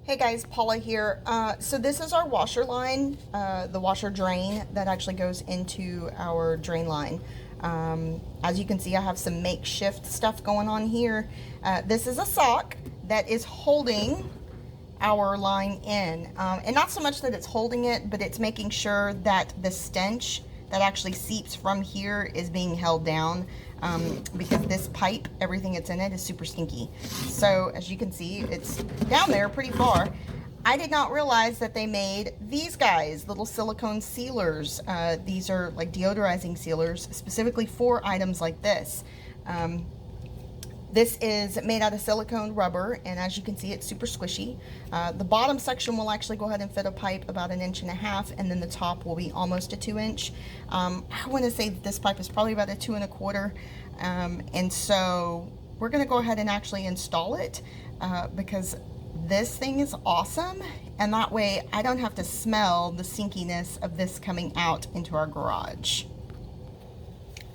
Hey guys, Paula here. So this is our washer line, the washer drain that actually goes into our drain line. As you can see, I have some makeshift stuff going on here. This is a sock that is holding our line in. And not so much that it's holding it, but it's making sure that the stench that actually seeps from here is being held down, because this pipe, everything that's in it is super stinky. So as you can see, it's down there pretty far. I did not realize that they made these guys, little silicone sealers. These are like deodorizing sealers specifically for items like this. This is made out of silicone rubber, and as you can see, it's super squishy. The bottom section will actually go ahead and fit a pipe about 1.5 inches, and then the top will be almost a 2-inch. I want to say that this pipe is probably about a 2 1/4. And so we're going to go ahead and actually install it because this thing is awesome, and that way I don't have to smell the stinkiness of this coming out into our garage.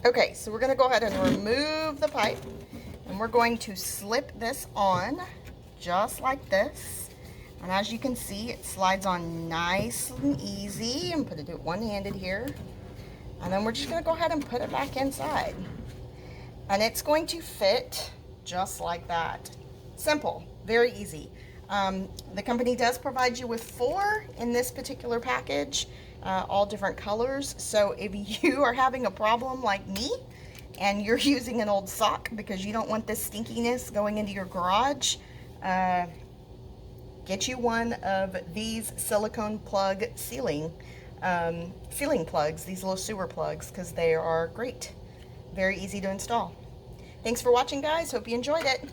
Okay, so we're going to go ahead and remove the pipe. And we're going to slip this on just like this. And as you can see, it slides on nice and easy. I'm going to do it one-handed here. And then we're just going to go ahead and put it back inside. And it's going to fit just like that. Simple, very easy. The company does provide you with 4 in this particular package, all different colors. So if you are having a problem like me, and you're using an old sock because you don't want this stinkiness going into your garage, get you one of these silicone plug ceiling plugs, these little sewer plugs, because they are great. Very easy to install. Thanks for watching, guys. Hope you enjoyed it.